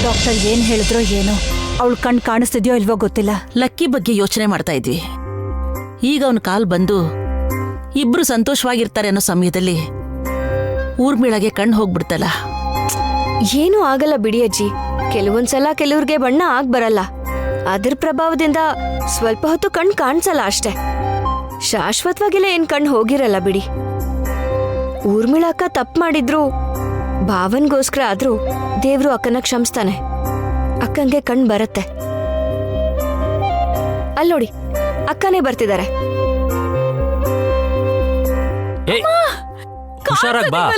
Doctor ಏನ್ ಹೇಳಿದ್ರೋ ಏನೋ, ಅವಳು ಕಣ್ ಕಾಣಿಸ್ತಿದ್ಯೋ ಇಲ್ವೋ ಗೊತ್ತಿಲ್ಲ. ಲಕ್ಕಿ ಬಗ್ಗೆ ಯೋಚನೆ ಮಾಡ್ತಾ ಇದ್ವಿ. ಈಗ ಅವನ ಕಾಲ್ ಬಂದು ಇಬ್ರು ಸಂತೋಷವಾಗಿರ್ತಾರೆ ಅನ್ನೋ ಸಮಯದಲ್ಲಿ ಊರ್ಮಿಳಗೆ ಕಣ್ಣು ಹೋಗ್ಬಿಡ್ತಲ್ಲ. ಏನೂ ಆಗಲ್ಲ ಬಿಡಿ ಅಜ್ಜಿ. ಕೆಲವೊಂದ್ಸಲ ಕೆಲವ್ರಿಗೆ ಬಣ್ಣ ಆಗ್ ಬರಲ್ಲ. ಅದ್ರ ಪ್ರಭಾವದಿಂದ ಸ್ವಲ್ಪ ಹೊತ್ತು ಕಣ್ ಕಾಣಿಸಲ್ಲ ಅಷ್ಟೇ. ಶಾಶ್ವತವಾಗಿಲ್ಲ ಏನ್ ಕಣ್ ಹೋಗಿರಲ್ಲ ಬಿಡಿ. ಊರ್ಮಿಳ ಅಕ್ಕ ತಪ್ಪು ಮಾಡಿದ್ರು ಭಾವನ್ಗೋಸ್ಕರ ಆದ್ರೂ ದೇವ್ರು ಅಕ್ಕನ ಕ್ಷಮಿಸ್ತಾನೆ. ಅಕ್ಕಂಗೆ ಕಣ್ ಬರತ್ತೆ. ಅಲ್ಲೋಡಿ, ಅಕ್ಕನೇ ಬರ್ತಿದ್ದಾರೆ.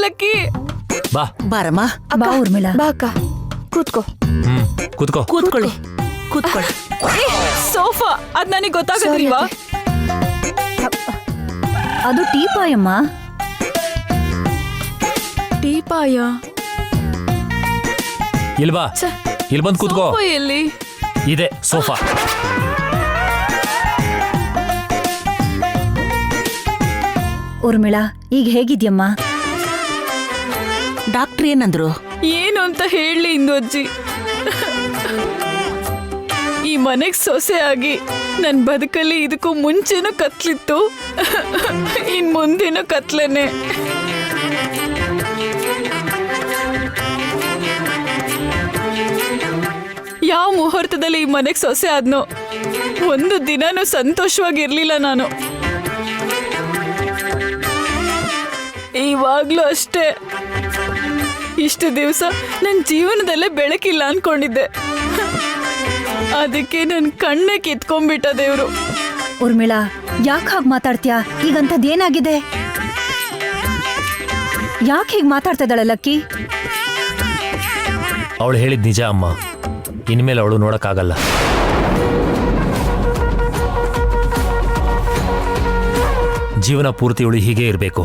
ಲಕ್ಕಿ ಬಾ ಬಾರಮ್ಮ. ಬಾ ಊರ್ಮಿಳಾ. ಬಾ ಅಕ್ಕ, ಕೂತ್ಕೋ. ಕೂತ್ಕೋ. ಕೂತ್ಕೊಳ್ಳಿ ಕೂತ್ಕೊಳ್ಳಿ. ಸೋಫಾ ಅದ್ ನನಗೆ ಗೊತ್ತಾಗಲ್ವಾ? ಅದು ಟೀಪಾಯಮ್ಮ. ಟೀಪಾಯ ಇಲ್ವಾ? ಇಲ್ಲಿ ಬಂದು ಕೂತ್ಕೋ. ಎಲ್ಲಿ ಇದೆ ಸೋಫಾ. ಊರ್ಮಿಳಾ, ಈಗ ಹೇಗಿದ್ಯಮ್ಮ? ಡಾಕ್ಟ್ರ್ ಏನಂದ್ರು? ಏನು ಅಂತ ಹೇಳಿ ಇಂದು ಅಜ್ಜಿ. ಈ ಮನೆಗ್ ಸೊಸೆ ಆಗಿ ನನ್ ಬದುಕಲ್ಲಿ ಇದಕ್ಕೂ ಮುಂಚೆನೂ ಕತ್ಲಿತ್ತು, ಇನ್ ಮುಂದಿನ ಕತ್ಲೇನೆ. ಯಾವ ಮುಹೂರ್ತದಲ್ಲಿ ಈ ಮನೆಗ್ ಸೊಸೆ ಆದ್ನೋ ಒಂದು ದಿನಾನು ಸಂತೋಷವಾಗಿರ್ಲಿಲ್ಲ ನಾನು. ಇವಾಗ್ಲೂ ಅಷ್ಟೇ. ಇಷ್ಟು ದಿವಸ ನನ್ನ ಜೀವನದಲ್ಲೇ ಬೆಳಕಿಲ್ಲ ಅನ್ಕೊಂಡಿದ್ದೆ. ಅದಕ್ಕೆ ನನ್ ಕಣ್ಣೆ ಕಿತ್ಕೊಂಡ್ಬಿಟ್ಟ ದೇವ್ರು. ಊರ್ಮಿಳಾ, ಯಾಕೆ ಹಾಗೆ ಮಾತಾಡ್ತೀಯಾ? ಈಗಂತದ್ದೇನಾಗಿದೆ? ಯಾಕೆ ಹೀಗೆ ಮಾತಾಡ್ತಾ ಇದ್ದಾಳೆ ಲಕ್ಕಿ? ಅವಳು ಹೇಳಿದ್ ನಿಜ ಅಮ್ಮ. ಇನ್ಮೇಲೆ ಅವಳು ನೋಡಕ್ಕಾಗಲ್ಲ. ಜೀವನ ಪೂರ್ತಿ ಅವಳು ಹೀಗೆ ಇರಬೇಕು.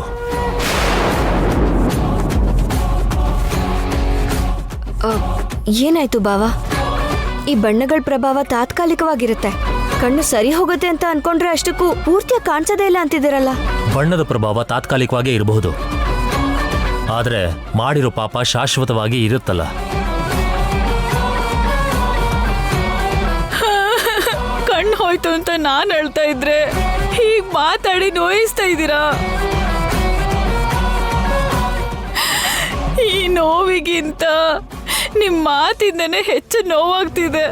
ಏನಾಯ್ತು ಬಾವ? ಈ ಬಣ್ಣಗಳ ಪ್ರಭಾವ ತಾತ್ಕಾಲಿಕವಾಗಿರುತ್ತೆ. ಕಣ್ಣು ಸರಿ ಹೋಗುತ್ತೆ ಅಂತ ಅನ್ಕೊಂಡ್ರೆ ಅಷ್ಟಕ್ಕೂ ಪೂರ್ತಿಯಾಗಿ ಕಾಣಿಸೋದೇ ಇಲ್ಲ ಅಂತಿದ್ದೀರಲ್ಲ. ಬಣ್ಣದ ಪ್ರಭಾವ ತಾತ್ಕಾಲಿಕವಾಗೇ ಇರಬಹುದು, ಆದ್ರೆ ಮಾಡಿರೋ ಪಾಪ ಶಾಶ್ವತವಾಗಿ ಇರುತ್ತಲ್ಲ. ಕಣ್ಣು ಹೋಯ್ತು ಅಂತ ನಾನ್ ಹೇಳ್ತಾ ಇದ್ರೆ ಹೀಗ್ ಮಾತಾಡಿ ನೋಯಿಸ್ತಾ ಇದ್ದೀರಾ. ಈ ನೋವಿಗಿಂತ ನಿಮ್ ಮಾತಿಂದನೇ ಹೆಚ್ಚು ನೋವಾಗ್ತಿದೆ.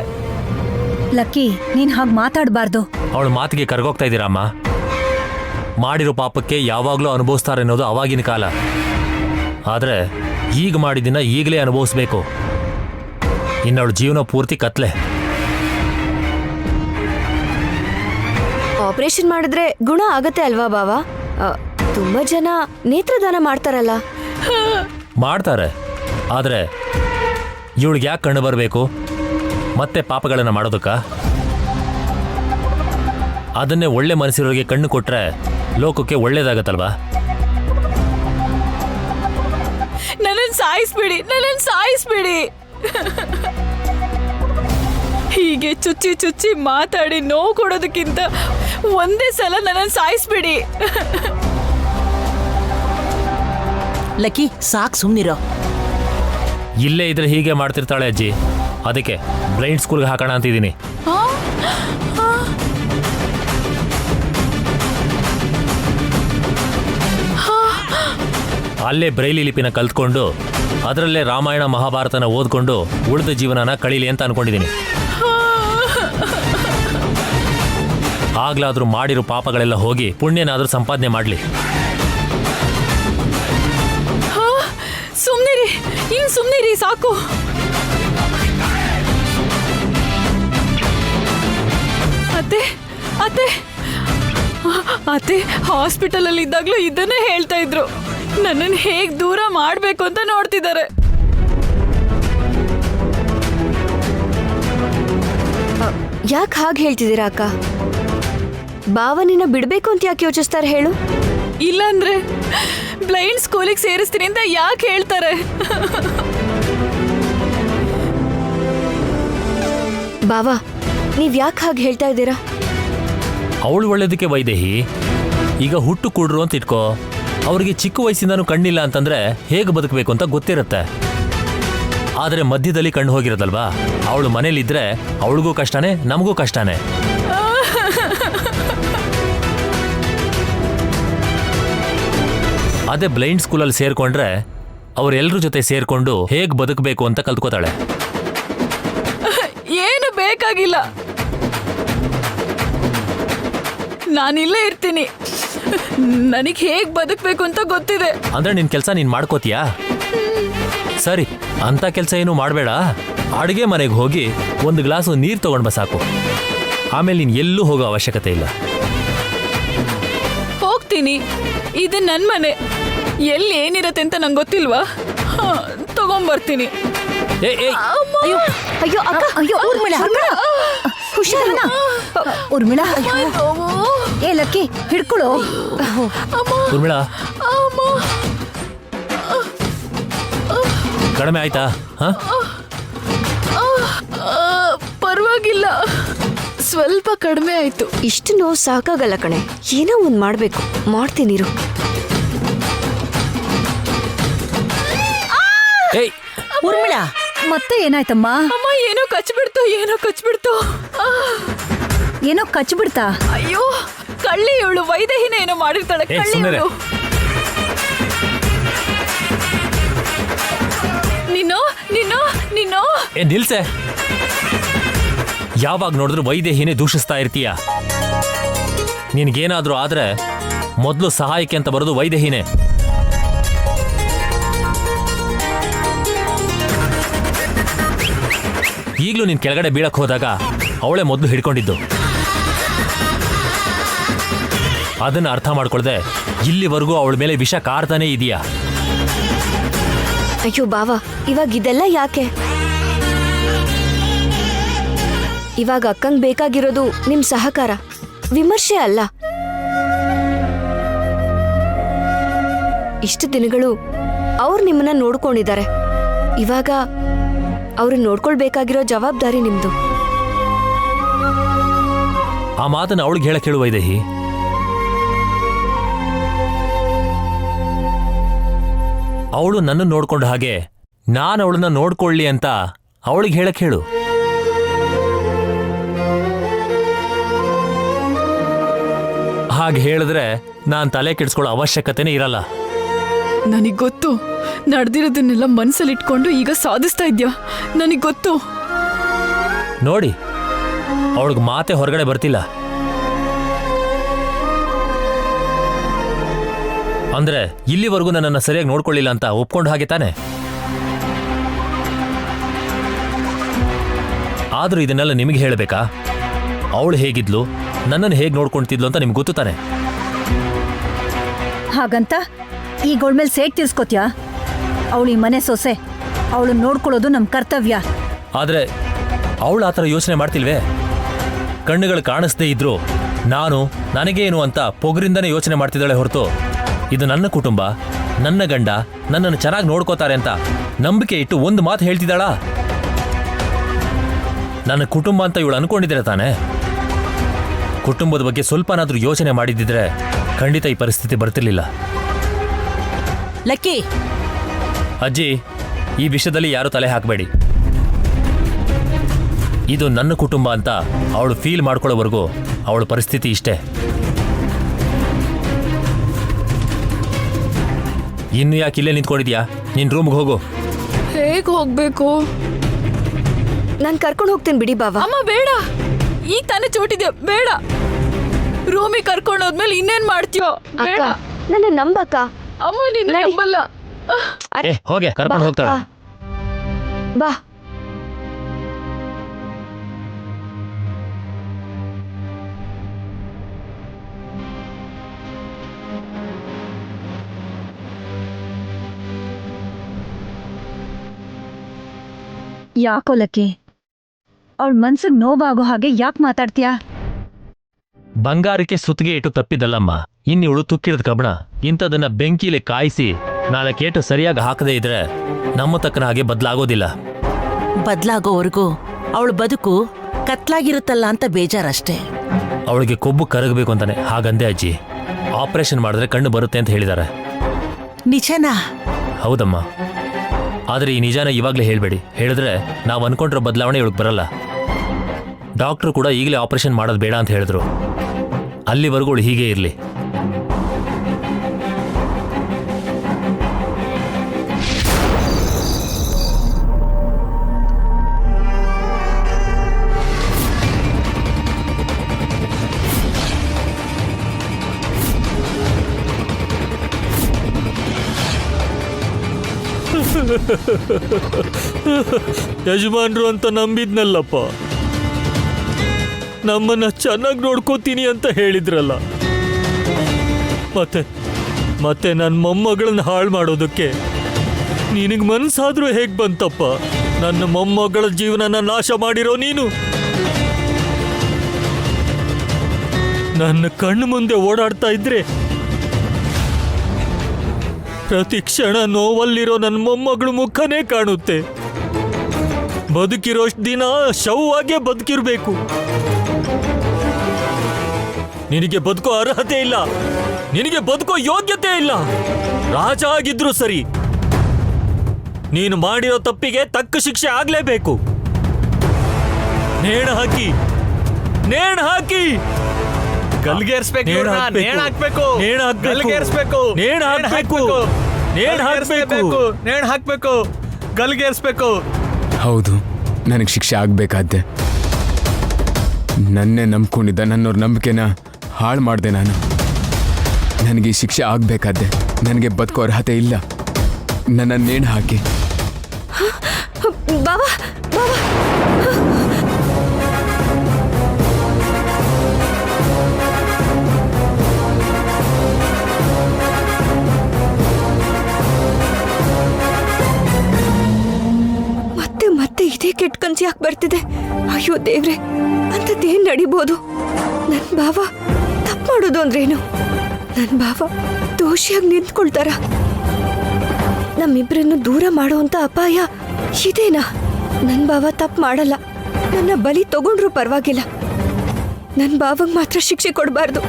ಲಕ್ಕಿ, ನೀನ್ ಹಾಗೆ ಮಾತಾಡಬಾರ್ದು. ಅವಳ ಮಾತಿಗೆ ಕರ್ಗೋಗ್ತಾ ಇದ್ದೀರಮ್ಮ. ಮಾಡಿರೋ ಪಾಪಕ್ಕೆ ಯಾವಾಗಲೂ ಅನುಭವಿಸ್ತಾರೆ ಅನ್ನೋದು ಅವಾಗಿನ ಕಾಲ. ಆದ್ರೆ ಈಗ ಮಾಡಿದಿನ ಈಗಲೇ ಅನುಭವಿಸ್ಬೇಕು. ಇನ್ನವಳ ಜೀವನ ಪೂರ್ತಿ ಕತ್ಲೆ. ಆಪರೇಷನ್ ಮಾಡಿದ್ರೆ ಗುಣ ಆಗತ್ತೆ ಅಲ್ವಾ ಬಾವ? ತುಂಬಾ ಜನ ನೇತ್ರದಾನ ಮಾಡ್ತಾರಲ್ಲ. ಮಾಡ್ತಾರೆ, ಆದ್ರೆ ಇವಳಿಗೆ ಯಾಕೆ ಕಣ್ಣು ಬರಬೇಕು? ಮತ್ತೆ ಪಾಪಗಳನ್ನು ಮಾಡೋದಕ್ಕ? ಅದನ್ನೇ ಒಳ್ಳೆ ಮನಸ್ಸಿರೋರಿಗೆ ಕಣ್ಣು ಕೊಟ್ರೆ ಲೋಕಕ್ಕೆ ಒಳ್ಳೇದಾಗತ್ತಲ್ವಾ? ನನ್ನನ್ನು ಸಾಯಿಸ್ಬಿಡಿ, ನನ್ನನ್ನು ಸಾಯಿಸ್ಬಿಡಿ. ಹೀಗೆ ಚುಚ್ಚಿ ಚುಚ್ಚಿ ಮಾತಾಡಿ ನೋವು ಕೊಡೋದಕ್ಕಿಂತ ಒಂದೇ ಸಲ ನನ್ನನ್ನು ಸಾಯಿಸ್ಬಿಡಿ. ಲಕ್ಕಿ, ಸಾಕ್ ಸುಮ್ನಿರೋ. ಇಲ್ಲೇ ಇದ್ರೆ ಹೀಗೆ ಮಾಡ್ತಿರ್ತಾಳೆ ಅಜ್ಜಿ. ಅದಕ್ಕೆ ಬ್ಲೈಂಡ್ ಸ್ಕೂಲ್ಗೆ ಹಾಕೋಣ ಅಂತಿದ್ದೀನಿ. ಅಲ್ಲೇ ಬ್ರೈಲಿ ಲಿಪಿನ ಕಲ್ತ್ಕೊಂಡು ಅದರಲ್ಲೇ ರಾಮಾಯಣ ಮಹಾಭಾರತನ ಓದ್ಕೊಂಡು ಉಳಿದ ಜೀವನನ ಕಳೀಲಿ ಅಂತ ಅನ್ಕೊಂಡಿದ್ದೀನಿ. ಆಗ್ಲಾದ್ರೂ ಮಾಡಿರೋ ಪಾಪಗಳೆಲ್ಲ ಹೋಗಿ ಪುಣ್ಯನಾದ್ರೂ ಸಂಪಾದನೆ ಮಾಡಲಿ. ಸುಮ್ನಿರಿ, ಇನ್ ಸುಮ್ನಿರಿ, ಸಾಕು. ಅತ್ತೆ ಅತ್ತೆ ಅತ್ತೆ ಹಾಸ್ಪಿಟಲ್ ಅಲ್ಲಿ ಇದ್ದಾಗ್ಲೂ ಇದನ್ನೇ ಹೇಳ್ತಾ ಇದ್ರು. ನನ್ನನ್ನು ಹೇಗ್ ದೂರ ಮಾಡ್ಬೇಕು ಅಂತ ನೋಡ್ತಿದ್ದಾರೆ. ಯಾಕೆ ಹಾಗೆ ಹೇಳ್ತಿದ್ದೀರಾ ಅಕ್ಕ? ಭಾವನಿನ ಬಿಡ್ಬೇಕು ಅಂತ ಯಾಕೆ ಯೋಚಿಸ್ತಾರೆ ಹೇಳು? ಇಲ್ಲಾಂದ್ರೆ ಬ್ಲೈಂಡ್ ಸ್ಕೂಲಿಗೆ ಸೇರಿಸ್ತೀನಿ ಅಂತ ಯಾಕೆ ಹೇಳ್ತಾರೆ? ಬಾವಾ, ನೀವ್ ಯಾಕೆ ಹಾಗೆ ಹೇಳ್ತಾ ಇದ್ದೀರಾ? ಅವಳು ಒಳ್ಳೇದಕ್ಕೆ ವೈದೇಹಿ. ಈಗ ಹುಟ್ಟು ಕೂಡ್ರು ಅಂತ ಇಟ್ಕೋ, ಅವ್ರಿಗೆ ಚಿಕ್ಕ ವಯಸ್ಸಿಂದನೂ ಕಣ್ಣಿಲ್ಲ ಅಂತಂದ್ರೆ ಹೇಗೆ ಬದುಕಬೇಕು ಅಂತ ಗೊತ್ತಿರುತ್ತೆ. ಆದರೆ ಮಧ್ಯದಲ್ಲಿ ಕಣ್ಣು ಹೋಗಿರೋದಲ್ವಾ, ಅವಳು ಮನೇಲಿದ್ರೆ ಅವಳಿಗೂ ಕಷ್ಟನೇ, ನಮಗೂ ಕಷ್ಟನೇ. ಅದೇ ಬ್ಲೈಂಡ್ ಸ್ಕೂಲಲ್ಲಿ ಸೇರ್ಕೊಂಡ್ರೆ ಅವರೆಲ್ಲರ ಜೊತೆ ಸೇರ್ಕೊಂಡು ಹೇಗೆ ಬದುಕಬೇಕು ಅಂತ ಕಲ್ತ್ಕೋತಾಳೆ. ಏನು ಬೇಕಾಗಿಲ್ಲ, ನಾನಿಲ್ಲೇ ಇರ್ತೀನಿ. ನನಗೆ ಹೇಗ್ ಬದುಕಬೇಕು ಅಂತ ಗೊತ್ತಿದೆ. ಅಂದ್ರೆ ನಿನ್ ಕೆಲಸ ನೀನ್ ಮಾಡ್ಕೋತೀಯಾ? ಸರಿ, ಅಂತ ಕೆಲಸ ಏನು ಮಾಡಬೇಡ. ಅಡುಗೆ ಮನೆಗೆ ಹೋಗಿ ಒಂದು ಗ್ಲಾಸು ನೀರು ತಗೊಂಡ್ ಬಾ ಸಾಕು. ಆಮೇಲೆ ನೀನ್ ಎಲ್ಲೂ ಹೋಗೋ ಅವಶ್ಯಕತೆ ಇಲ್ಲ. ಹೋಗ್ತೀನಿ, ಇದು ನನ್ನ ಮನೆ. ಎಲ್ಲಿ ಏನಿರತ್ತೆ ಅಂತ ನಂಗೆ ಗೊತ್ತಿಲ್ವಾ? ತಗೊಂಬರ್ತೀನಿ. ಏ ಏ ಅಯ್ಯೋ ಅಕ್ಕ, ಅಯ್ಯೋ ಊರ್ಮಿಳಾ, ಹುಷಾರಣ್ಣ. ಊರ್ಮಿಳಾ, ಏ ಲಕ್ಕಿ ಹಿಡ್ಕೊಳು. ಊರ್ಮಿಳಾ, ಕಡಿಮೆ ಆಯ್ತಾ? ಹಾ, ಪರವಾಗಿಲ್ಲ, ಸ್ವಲ್ಪ ಕಡಿಮೆ ಆಯ್ತು. ಇಷ್ಟು ನೋವು ಸಾಕಾಗಲ್ಲ ಕಣೆ, ಏನೋ ಒಂದ್ ಮಾಡ್ಬೇಕು. ಮಾಡ್ತೀನಿರು. ಏಯ್ ಊರ್ಮಿಳಾ, ಮತ್ತೆ ಏನಾಯ್ತಮ್ಮ? ಅಮ್ಮ, ಏನೋ ಕಚ್ಬಿಡ್ತು, ಏನೋ ಕಚ್ಬಿಡ್ತು. ಏನೋ ಕಚ್ಬಿಡ್ತಾ? ಅಯ್ಯೋ, ಕಳ್ಳಿ ಇವಳು, ವೈದೇಹಿನ ಏನೋ ಮಾಡಿರ್ತಾಳೆ. ಏ, ಕಳ್ಳಿ ಸುಮ್ನಿರೆ. ಇವಳು. ನೀನು ಏ ನಿಲ್ಸೆ. ಯಾವಾಗ ನೋಡಿದ್ರು ವೈದೇಹಿನೇ ದೂಷಿಸ್ತಾ ಇರ್ತೀಯ. ನಿನ್ಗೇನಾದ್ರೂ ಆದ್ರೆ ಮೊದಲು ಸಹಾಯಕ್ಕೆ ಅಂತ ಬರೋದು ವೈದೇಹಿನೇ. ಈಗಲೂ ನೀನ್ ಕೆಳಗಡೆ ಬೀಳಕ್ ಹೋದಾಗ ಅವಳೇ ಮೊದಲು ಹಿಡ್ಕೊಂಡಿದ್ದು. ಅದನ್ನ ಅರ್ಥ ಮಾಡ್ಕೊಳ್ದೆ ಇಲ್ಲಿವರೆಗೂ ಅವಳ ಮೇಲೆ ವಿಷ ಕಾರ್ತಾನೇ ಇದೆಯಾ? ಅಯ್ಯೋ ಬಾವ, ಇವಾಗ ಇದೆಲ್ಲ ಯಾಕೆ? ಇವಾಗ ಅಕ್ಕಂಗ್ ಬೇಕಾಗಿರೋದು ನಿಮ್ ಸಹಕಾರ, ವಿಮರ್ಶೆ ಅಲ್ಲ. ಇಷ್ಟು ದಿನಗಳು ಅವ್ರು ನಿಮ್ಮನ್ನ ನೋಡ್ಕೊಂಡಿದ್ದಾರೆ. ಇವಾಗ ಅವ್ರನ್ನ ನೋಡ್ಕೊಳ್ಬೇಕಾಗಿರೋ ಜವಾಬ್ದಾರಿ ನಿಮ್ದು. ಆ ಮಾತನ್ನ ಅವಳಿಗೆ ಹೇಳಕ್ ಹೇಳು ವೈದೇಹಿ. ಅವಳು ನನ್ನ ನೋಡ್ಕೊಂಡ ಹಾಗೆ ನಾನು ಅವಳನ್ನ ನೋಡ್ಕೊಳ್ಳಿ ಅಂತ ಅವಳಿಗೆ ಹೇಳಕ್ ಹೇಳು. ಹಾಗೆ ಹೇಳಿದ್ರೆ ನಾನ್ ತಲೆ ಕೆಡಿಸ್ಕೊಳ್ಳೋ ಅವಶ್ಯಕತೆನೇ ಇರಲ್ಲ. ನನಗ್ ಗೊತ್ತು, ನಡೆದಿರೋದನ್ನೆಲ್ಲ ಮನ್ಸಲ್ಲಿ ಇಟ್ಕೊಂಡು ಈಗ ಸಾಧಿಸ್ತಾ ಇದ್ಯಾ. ನನಗ್ ಗೊತ್ತು. ನೋಡಿ, ಅವಳಿಗೆ ಮಾತೆ ಹೊರಗಡೆ ಬರ್ತಿಲ್ಲ. ಅಂದ್ರೆ ಇಲ್ಲಿವರೆಗೂ ನನ್ನನ್ನು ಸರಿಯಾಗಿ ನೋಡ್ಕೊಳ್ಳಿಲ್ಲ ಅಂತ ಒಪ್ಕೊಂಡು ಹಾಗೆ ತಾನೆ? ಆದ್ರೂ ಇದನ್ನೆಲ್ಲ ನಿಮಗೆ ಹೇಳಬೇಕಾ? ಅವಳು ಹೇಗಿದ್ಲು, ನನ್ನನ್ನು ಹೇಗೆ ನೋಡ್ಕೊಳ್ತಿದ್ಲು ಅಂತ ನಿಮ್ಗೆ ಗೊತ್ತು ತಾನೆ? ಹಾಗಂತ ಈಗ ಮೇಲೆ ಸೇಟ್ ತೀರ್ಸ್ಕೊತ್ಯಾ? ಅವಳು ಈ ಮನೆ ಸೊಸೆ, ಅವಳು ನೋಡ್ಕೊಳ್ಳೋದು ನಮ್ ಕರ್ತವ್ಯ. ಆದ್ರೆ ಅವಳು ಆ ಥರ ಯೋಚನೆ ಮಾಡ್ತಿಲ್ವೇ? ಕಣ್ಣುಗಳು ಕಾಣಿಸ್ದೇ ಇದ್ರು ನಾನು ನನಗೇನು ಅಂತ ಪೊಗರಿಂದನೇ ಯೋಚನೆ ಮಾಡ್ತಿದ್ದಾಳೆ ಹೊರತು ಇದು ನನ್ನ ಕುಟುಂಬ, ನನ್ನ ಗಂಡ ನನ್ನನ್ನು ಚೆನ್ನಾಗಿ ನೋಡ್ಕೋತಾರೆ ಅಂತ ನಂಬಿಕೆ ಇಟ್ಟು ಒಂದು ಮಾತು ಹೇಳ್ತಿದ್ದಾಳಾ? ನನ್ನ ಕುಟುಂಬ ಅಂತ ಇವಳು ಅನ್ಕೊಂಡಿದ್ರೆ ತಾನೆ? ಕುಟುಂಬದ ಬಗ್ಗೆ ಸ್ವಲ್ಪನಾದ್ರೂ ಯೋಚನೆ ಮಾಡಿದ್ದಿದ್ರೆ ಖಂಡಿತ ಈ ಪರಿಸ್ಥಿತಿ ಬರ್ತಿರ್ಲಿಲ್ಲ. ಲಕ್ಕಿ, ಅಜ್ಜಿ, ಈ ವಿಷಯದಲ್ಲಿ ಯಾರು ತಲೆ ಹಾಕಬೇಡಿ. ಇದು ನನ್ನ ಕುಟುಂಬ ಅಂತ ಅವಳು ಫೀಲ್ ಮಾಡ್ಕೊಳ್ಳೋವರೆಗೂ ಅವಳ ಪರಿಸ್ಥಿತಿ ಇಷ್ಟೇ. ಇನ್ನು ಯಾಕೆ ಇಲ್ಲೇ ನಿಂತ್ಕೊಂಡಿದ್ಯಾ? ನಿನ್ ರೂಮ್ಗೆ ಹೋಗು. ಹೇಗ್ ಹೋಗ್ಬೇಕು? ನಾನ್ ಕರ್ಕೊಂಡು ಹೋಗ್ತೀನಿ ಬಿಡಿ ಬಾವ. ಅಮ್ಮ ಬೇಡ, ಈಗ ತಾನೇ ಚೋಟಿದ್ಯಾ, ಬೇಡ. ರೂಮಿಗೆ ಕರ್ಕೊಂಡು ಹೋದ್ಮೇಲೆ ಇನ್ನೇನ್ ಮಾಡ್ತೀಯೋ? ಬೇಡ ಅಕ್ಕ, ನನ್ನ ನಂಬಕ್ಕ. ಅಮ್ಮ, ನಿನ್ನ ನಂಬಲ್ಲ. ಏ ಹೋಗೆ, ಕರ್ಕೊಂಡು ಹೋಗ್ತಾಳೆ. ಬಾ. ಯಾಕೋ ಲಕ್ಕಿ, ಅವಳ ಮನ್ಸಿಗೆ ನೋವಾಗೋ ಹಾಗೆ ಯಾಕೆ ಮಾತಾಡ್ತೀಯಾ? ಬಂಗಾರಕ್ಕೆ ಸುತ್ತಿಗೆ ಇಟ್ಟು ತಪ್ಪಿದಲ್ಲಮ್ಮ, ಇನ್ನಿವಳು ತುಕ್ಕಿರದ ಕಬ್ಬಣ. ಇಂಥದನ್ನ ಬೆಂಕಿಲಿ ಕಾಯಿಸಿ ನಾಲ್ಕೇಟು ಸರಿಯಾಗಿ ಹಾಕದೇ ಇದ್ರೆ ನಮ್ಮ ತಕ್ಕನ ಹಾಗೆ ಬದಲಾಗೋದಿಲ್ಲ. ಬದ್ಲಾಗೋವರೆಗೂ ಅವಳ ಬದುಕು ಕತ್ಲಾಗಿರುತ್ತಲ್ಲ ಅಂತ ಬೇಜಾರಷ್ಟೇ. ಅವಳಿಗೆ ಕೊಬ್ಬು ಕರಗಬೇಕು ಅಂತಾನೆ ಹಾಗಂದೆ ಅಜ್ಜಿ. ಆಪರೇಷನ್ ಮಾಡಿದ್ರೆ ಕಣ್ಣು ಬರುತ್ತೆ ಅಂತ ಹೇಳಿದ್ದಾರೆ. ನಿಜನಾ? ಹೌದಮ್ಮ. ಆದರೆ ಈ ನಿಜಾನ ಇವಾಗಲೇ ಹೇಳಬೇಡಿ. ಹೇಳಿದ್ರೆ ನಾವು ಅನ್ಕೊಂಡಿರೋ ಬದಲಾವಣೆ ಇವಳಿಗೆ ಬರಲ್ಲ. ಡಾಕ್ಟ್ರು ಕೂಡ ಈಗಲೇ ಆಪರೇಷನ್ ಮಾಡೋದು ಬೇಡ ಅಂತ ಹೇಳಿದ್ರು. ಅಲ್ಲಿವರೆಗೂ ಅವಳು ಹೀಗೆ ಇರಲಿ. ಯಜಮಾನ್ರು ಅಂತ ನಂಬಿದ್ನಲ್ಲಪ್ಪ, ನಮ್ಮನ್ನ ಚೆನ್ನಾಗಿ ನೋಡ್ಕೋತೀನಿ ಅಂತ ಹೇಳಿದ್ರಲ್ಲ, ಮತ್ತೆ ನನ್ನ ಮೊಮ್ಮಗಳನ್ನ ಹಾಳು ಮಾಡೋದಕ್ಕೆ ನಿನಗೆ ಮನಸ್ಸಾದ್ರೂ ಹೇಗೆ ಬಂತಪ್ಪ? ನನ್ನ ಮೊಮ್ಮಗಳ ಜೀವನನ ನಾಶ ಮಾಡಿರೋ ನೀನು ನನ್ನ ಕಣ್ಣು ಮುಂದೆ ಓಡಾಡ್ತಾ ಇದ್ರೆ ಪ್ರತಿ ಕ್ಷಣ ನೋವಲ್ಲಿರೋ ನನ್ನ ಮೊಮ್ಮಗಳು ಮುಖನೇ ಕಾಣುತ್ತೆ. ಬದುಕಿರೋಷ್ಟು ದಿನ ಶವವಾಗೇ ಬದುಕಿರ್ಬೇಕು. ನಿನಗೆ ಬದುಕೋ ಅರ್ಹತೆ ಇಲ್ಲ, ನಿನಗೆ ಬದುಕೋ ಯೋಗ್ಯತೆ ಇಲ್ಲ. ರಾಜ ಆಗಿದ್ರು ಸರಿ, ನೀನು ಮಾಡಿರೋ ತಪ್ಪಿಗೆ ತಕ್ಕ ಶಿಕ್ಷೆ ಆಗ್ಲೇಬೇಕು. ನೇಣು ಹಾಕಿ ಗಲ್ಗೇರ್ಸ್ಬೇಕು, ಗಲ್ಗೇರ್ಸ್ಬೇಕು. ಹೌದು, ನನಗೆ ಶಿಕ್ಷೆ ಆಗ್ಬೇಕಾದ್ದೆ. ನನ್ನೇ ನಂಬ್ಕೊಂಡಿದ್ದ ನನ್ನವ್ರ ನಂಬಿಕೆನ ಹಾಳು ಮಾಡಿದೆ ನಾನು. ನನಗೆ ಈ ಶಿಕ್ಷೆ ಆಗ್ಬೇಕಾದ್ದೆ. ನನಗೆ ಬದುಕೋ ಅರ್ಹತೆ ಇಲ್ಲ. ನನ್ನ ನೇಣು ಹಾಕಿ. ಬಾಬಾ ಬಾಬಾ, ಮತ್ತೆ ಇದೇ ಕೆಟ್ಟ ಕನ್ಸು ಯಾಕೆ ಬರ್ತಿದೆ? ಅಯ್ಯೋ ದೇವ್ರೆ, ಅಂಥದ್ದೇನ್ ನಡಿಬೋದು? ನನ್ ಭಾವ ತಪ್ಪು ಮಾಡೋದು ಅಂದ್ರೇನು? ನನ್ ಭಾವ ದೋಷಿಯಾಗಿ ನಿಂತ್ಕೊಳ್ತಾರ? ನಮ್ಮಿಬ್ರನ್ನು ದೂರ ಮಾಡುವಂತ ಅಪಾಯ ಇದೇನಾ? ನನ್ ಭಾವ ತಪ್ಪು ಮಾಡಲ್ಲ. ನನ್ನ ಬಲಿ ತಗೊಂಡ್ರು ಪರವಾಗಿಲ್ಲ. ನನ್ ಭಾವಂಗ್ ಮಾತ್ರ ಶಿಕ್ಷೆ ಕೊಡಬಾರ್ದು.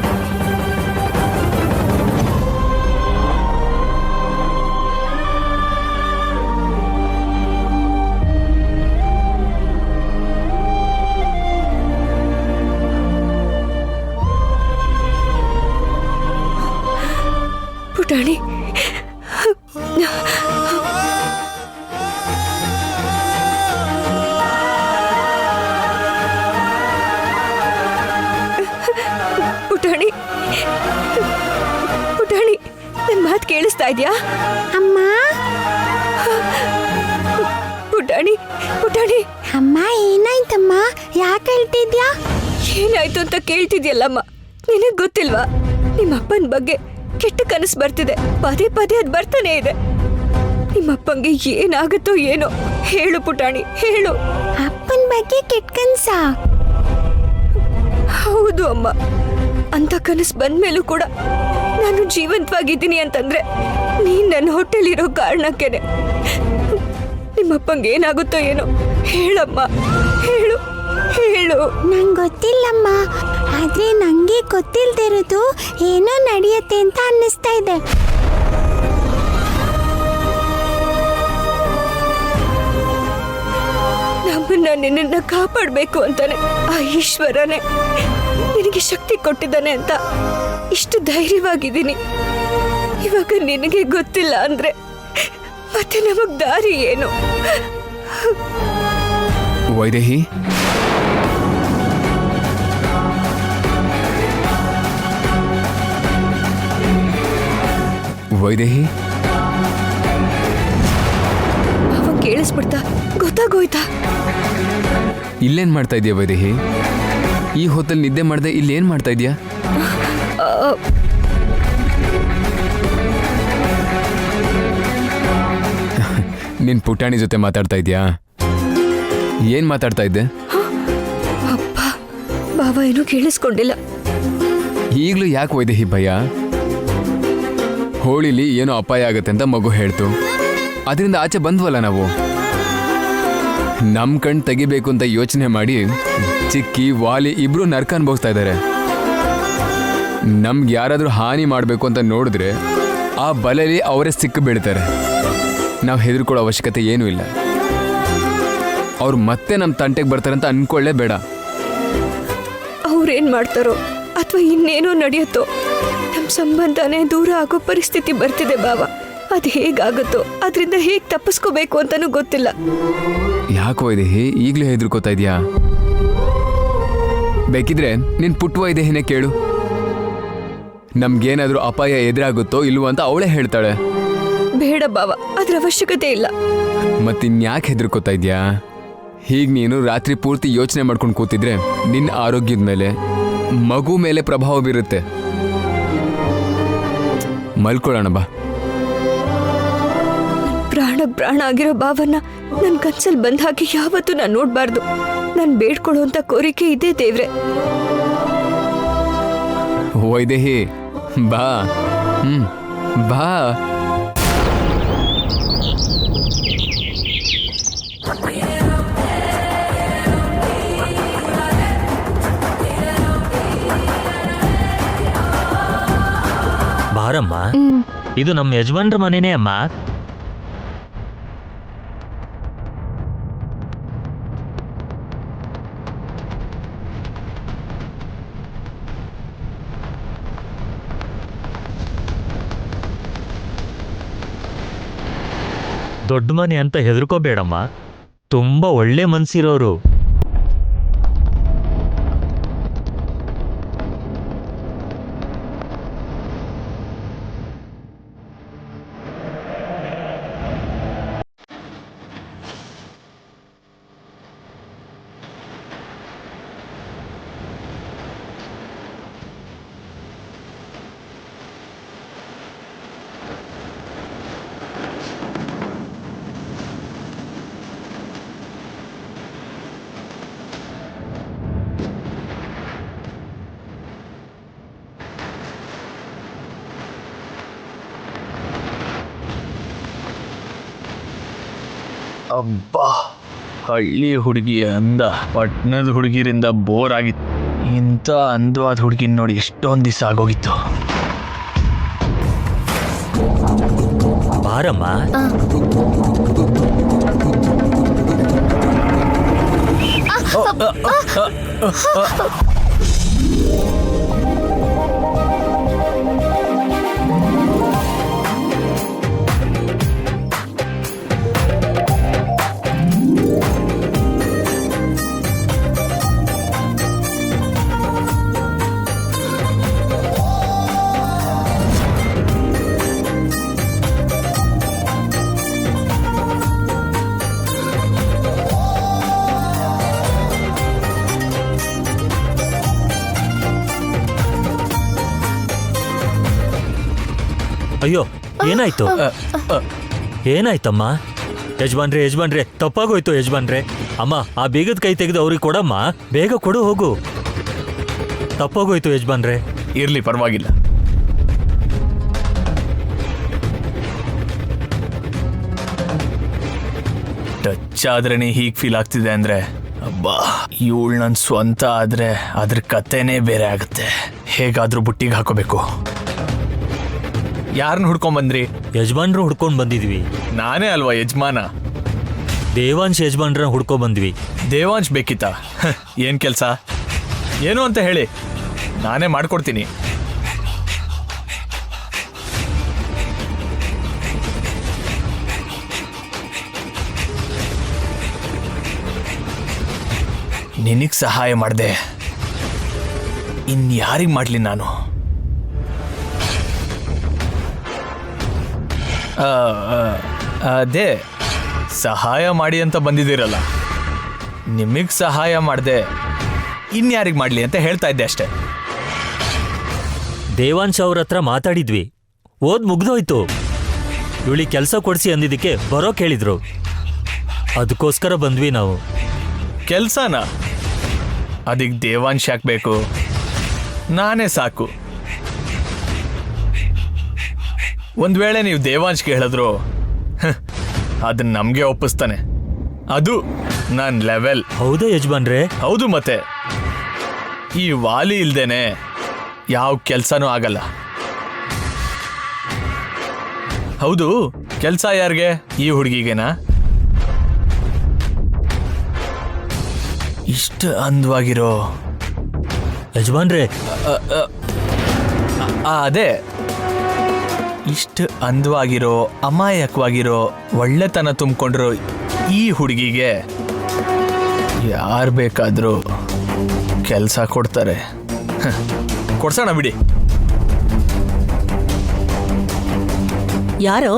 ಪುಟಾಣಿ, ಪುಟಾಣಿ, ಪುಟಾಣಿ, ನನ್ ಮಾತು ಕೇಳಿಸ್ತಾ ಇದ್ಯಾ? ಅಮ್ಮ, ಪುಟಾಣಿ, ಪುಟಾಣಿ. ಅಮ್ಮ ಏನಾಯ್ತಮ್ಮ? ಯಾಕೆ ಹೇಳ್ತಿದ್ಯಾ? ಏನಾಯ್ತು ಅಂತ ಕೇಳ್ತಿದ್ಯಲ್ಲಮ್ಮ. ನಿನಗ್ ಗೊತ್ತಿಲ್ವಾ? ನಿಮ್ಮ ಅಪ್ಪನ ಬಗ್ಗೆ ಕೆಟ್ಟ ಕನಸು ಬರ್ತಿದೆ. ಪದೇ ಪದೇ ಅದು ಬರ್ತಾನೆ ಇದೆ. ನಿಮ್ಮಪ್ಪಂಗೆ ಏನಾಗುತ್ತೋ ಏನೋ. ಹೇಳು ಪುಟಾಣಿ, ಹೇಳು. ಅಪ್ಪನ ಬಗ್ಗೆ ಕೆಟ್ಟ ಕನ್ಸ? ಹೌದು ಅಮ್ಮ. ಅಂತ ಕನಸು ಬಂದ್ಮೇಲೂ ಕೂಡ ನಾನು ಜೀವಂತವಾಗಿದ್ದೀನಿ ಅಂತಂದ್ರೆ ನೀನ್ ನನ್ನ ಹೊಟ್ಟೆಲಿರೋ ಕಾರಣಕ್ಕೇನೆ. ನಿಮ್ಮಪ್ಪಂಗೆ ಏನಾಗುತ್ತೋ ಏನೋ. ಹೇಳಮ್ಮ, ಹೇಳು ಹೇಳು. ನಂಗೆ ಗೊತ್ತಿಲ್ಲಮ್ಮ, ಆದ್ರೆ ನಂಗೆ ಗೊತ್ತಿಲ್ದಿರೋದು ಏನೋ ನಡೆಯುತ್ತೆ ಅಂತ ಅನ್ನಿಸ್ತಾ ಇದೆ. ನಮ್ಮನ್ನ ನಿನ್ನ ಕಾಪಾಡಬೇಕು ಅಂತಾನೆ ಆ ಈಶ್ವರನೇ ನಿನಗೆ ಶಕ್ತಿ ಕೊಟ್ಟಿದ್ದಾನೆ ಅಂತ ಇಷ್ಟು ಧೈರ್ಯವಾಗಿದ್ದೀನಿ. ಇವಾಗ ನಿನಗೆ ಗೊತ್ತಿಲ್ಲ ಅಂದ್ರೆ ಮತ್ತೆ ನಮಗ್ ದಾರಿ ಏನು? ವೈದೇಹಿ, ವೈದೇಹಿ, ಅವ ಕೇಳಿಸ್ಬಿಡ್ತಾ? ಗೊತ್ತಾಗೋಯ್ತಾ? ಇಲ್ಲೇನ್ ಮಾಡ್ತಾ ಇದೀಯ ವೈದೇಹಿ? ಈ ಹೊತ್ತಲ್ಲಿ ನಿದ್ದೆ ಮಾಡದೆ ಇಲ್ಲೇನ್ ಮಾಡ್ತಾ ಇದೀಯಾ? ನಿನ್ ಪುಟಾಣಿ ಜೊತೆ ಮಾತಾಡ್ತಾ ಇದೀಯಾ? ಏನ್ ಮಾತಾಡ್ತಾ ಇದ್ದೆ? ಅಪ್ಪ, ಬಾಬಾ ಏನೂ ಕೇಳಿಸ್ಕೊಂಡಿಲ್ಲ. ಈಗಲೂ ಯಾಕೆ ವೈದೇಹಿ ಭಯ? ಹೋಳಿಲಿ ಏನೋ ಅಪಾಯ ಆಗತ್ತೆ ಅಂತ ಮಗು ಹೇಳ್ತು. ಅದರಿಂದ ಆಚೆ ಬಂದ್ವಲ್ಲ ನಾವು. ನಮ್ ಕಣ್ ತೆಗಿಬೇಕು ಅಂತ ಯೋಚನೆ ಮಾಡಿ ಚಿಕ್ಕಿ ವಾಲಿ ಇಬ್ರು ನರ್ಕ ಅನ್ಭವಿಸ್ತಾ ಇದ್ದಾರೆ. ನಮ್ಗೆ ಯಾರಾದ್ರೂ ಹಾನಿ ಮಾಡಬೇಕು ಅಂತ ನೋಡಿದ್ರೆ ಆ ಬಲೆಯಲ್ಲಿ ಅವರೇ ಸಿಕ್ಕು ಬೀಳ್ತಾರೆ. ನಾವು ಹೆದರ್ಕೊಳ್ಳೋ ಅವಶ್ಯಕತೆ ಏನೂ ಇಲ್ಲ. ಅವ್ರು ಮತ್ತೆ ನಮ್ಮ ತಂಟೆಗೆ ಬರ್ತಾರಂತ ಅನ್ಕೊಳ್ಳೇ ಬೇಡ. ಅವ್ರೇನ್ ಮಾಡ್ತಾರೋ ಅಥವಾ ಇನ್ನೇನೋ ನಡೆಯುತ್ತೋ, ನಮ್ಮ ಸಂಬಂಧನೇ ದೂರ ಆಗೋ ಪರಿಸ್ಥಿತಿ ಬರ್ತಿದೆ ಬಾವ. ಅದು ಹೇಗಾಗುತ್ತೋ ಅದರಿಂದ ಹೇಗೆ ತಪ್ಪಿಸ್ಕೋಬೇಕು ಅಂತಾನೂ ಗೊತ್ತಿಲ್ಲ. ಯಾಕೋ ಇದೆ ಈಗಲೂ ಹೆದರ್ಕೋತಾ ಇದೆಯಾ? ಬೇಕಿದ್ರೆ ನಿನ್ ಪುಟ್ಟ ವೈದೇಹಿನೇ ಕೇಳು. ನಮ್ಗೇನಾದ್ರೂ ಅಪಾಯ ಎದುರಾಗುತ್ತೋ ಇಲ್ವೋ ಅಂತ ಅವಳೇ ಹೇಳ್ತಾಳೆ. ಬೇಡ ಬಾವ, ಅದ್ರ ಅವಶ್ಯಕತೆ ಇಲ್ಲ. ಮತ್ತಿನ್ಯಾಕೆ ಹೆದರ್ಕೋತಾ ಇದೆಯಾ? ಹೀಗೆ ನೀನು ರಾತ್ರಿ ಪೂರ್ತಿ ಯೋಚನೆ ಮಾಡ್ಕೊಂಡು ಕೂತಿದ್ರೆ ನಿನ್ನ ಆರೋಗ್ಯದ ಮೇಲೆ, ಮಗು ಮೇಲೆ ಪ್ರಭಾವ ಬೀರುತ್ತೆ. ಮಲ್ಕೊಳ್ಳೋಣ ಬಾ. ಪ್ರಾಣ ಆಗಿರೋ ಭಾವನ್ನ ನನ್ನ ಕನ್ಸಲ್ಲಿ ಬಂದ ಹಾಗೆ ಯಾವತ್ತೂ ನಾನು ನೋಡ್ಬಾರ್ದು. ನಾನು ಬೇಡ್ಕೊಳ್ಳುವಂತ ಕೋರಿಕೆ ಇದೆ ದೇವ್ರೆ. ವೈದೇಹಿ ಬಾ. ಬಾ. ಬಾರಮ್ಮ, ಇದು ನಮ್ಮ ಯಜಮಾನ್ರ ಮನೆನೇ ಅಮ್ಮ. ದೊಡ್ಡ ಮನೆ ಅಂತ ಹೆದರ್ಕೋಬೇಡಮ್ಮ, ತುಂಬಾ ಒಳ್ಳೆ ಮನ್ಸಿರೋರು. ಅಬ್ಬಾ, ಹಳ್ಳಿ ಹುಡುಗಿ ಅಂದ ಪಟ್ಟಣದ ಹುಡುಗಿರಿಂದ ಬೋರ್ ಆಗಿತ್ತು. ಇಂಥ ಅಂದವಾದ ಹುಡುಗಿನ ನೋಡಿ ಎಷ್ಟೊಂದು ದಿವಸ ಆಗೋಗಿತ್ತು. ಬಾರಮ್ಮ. ಅಯ್ಯೋ, ಏನಾಯ್ತು? ಏನಾಯ್ತಮ್ಮ? ಯಜಮಾನ್ರೆ ತಪ್ಪಾಗೋಯ್ತು ಯಜಮಾನ್ರೆ. ಅಮ್ಮ, ಆ ಬೀಗದ ಕೈ ತೆಗೆದು ಅವ್ರಿಗೆ ಕೊಡಮ್ಮ. ಬೇಗ ಕೊಡು, ಹೋಗು. ತಪ್ಪಾಗೋಯ್ತು ಯಜಮಾನ್ರೆ. ಇರ್ಲಿ, ಪರವಾಗಿಲ್ಲ. ಟಚ್ ಆದ್ರೇನೆ ಹೀಗೆ ಫೀಲ್ ಆಗ್ತಿದೆ ಅಂದ್ರೆ, ಅಬ್ಬಾ, ಇವಳು ನನ್ನ ಸ್ವಂತ ಆದ್ರೆ ಅದ್ರ ಕತೆನೇ ಬೇರೆ ಆಗುತ್ತೆ. ಹೇಗಾದ್ರೂ ಬುಟ್ಟಿಗೆ ಹಾಕೋಬೇಕು. ಯಾರನ್ನ ಹುಡ್ಕೊಂಡ್ ಬಂದ್ರಿ? ಯಜಮಾನ್ರು ಹುಡ್ಕೊಂಡ್ ಬಂದಿದ್ವಿ. ನಾನೇ ಅಲ್ವಾ ಯಜಮಾನ? ದೇವಾಂಶ್ ಯಜಮಾನ್ರ ಹುಡ್ಕೊಂಡ್ ಬಂದ್ವಿ. ದೇವಾಂಶ್ ಬೇಕಿತ್ತ? ಏನ್ ಕೆಲ್ಸ? ಏನು ಅಂತ ಹೇಳಿ, ನಾನೇ ಮಾಡ್ಕೊಡ್ತೀನಿ. ನಿನಗ್ ಸಹಾಯ ಮಾಡ್ದೆ, ಇನ್ಯಾರಿಗ್ ಮಾಡ್ಲಿ ನಾನು? ಅದೇ ಸಹಾಯ ಮಾಡಿ ಅಂತ ಬಂದಿದ್ದೀರಲ್ಲ, ನಿಮಗ್ ಸಹಾಯ ಮಾಡ್ದೆ ಇನ್ಯಾರಿಗ್ ಮಾಡ್ಲಿ ಅಂತ ಹೇಳ್ತಾ ಇದ್ದೆ ಅಷ್ಟೆ. ದೇವಾಂಶ್ ಅವ್ರ ಹತ್ರ ಮಾತಾಡಿದ್ವಿ, ಓದ್ ಮುಗ್ದೋಯ್ತು. ಇವಳಿಗೆ ಕೆಲಸ ಕೊಡಿಸಿ ಅಂದಿದ್ದಕ್ಕೆ ಬರೋಕ್ ಹೇಳಿದ್ರು, ಅದಕ್ಕೋಸ್ಕರ ಬಂದ್ವಿ ನಾವು. ಕೆಲ್ಸನ? ಅದಕ್ಕೆ ದೇವಾಂಶ್ ಯಾಕೆ ಬೇಕು? ನಾನೇ ಸಾಕು. ಒಂದ್ ವೇಳೆ ನೀವು ದೇವಾಂಶ್ಗೆ ಹೇಳಿದ್ರು ಅದನ್ನ ನಮ್ಗೆ ಒಪ್ಪಿಸ್ತಾನೆ. ಅದು ನನ್ ಲೆವೆಲ್. ಹೌದಾ ಯಜಮಾನ್ರೆ? ಹೌದು, ಮತ್ತೆ ಈ ವಾಲಿ ಇಲ್ದೇನೆ ಯಾವ ಕೆಲ್ಸನೂ ಆಗಲ್ಲ. ಹೌದು, ಕೆಲ್ಸ ಯಾರಿಗೆ? ಈ ಹುಡುಗಿಗೆನಾ? ಇಷ್ಟು ಅಂದವಾಗಿರೋ ಯಜಮಾನ್ರೆ, ಅದೇ ಇಷ್ಟು ಅಂದವಾಗಿರೋ, ಅಮಾಯಕವಾಗಿರೋ, ಒಳ್ಳೆತನ ತುಂಬಿಕೊಂಡಿರೋ ಈ ಹುಡುಗಿಗೆ ಯಾರು ಬೇಕಾದರೂ ಕೆಲಸ ಕೊಡ್ತಾರೆ. ಕೊಡ್ಸೋಣ ಬಿಡಿ. ಯಾರೋ?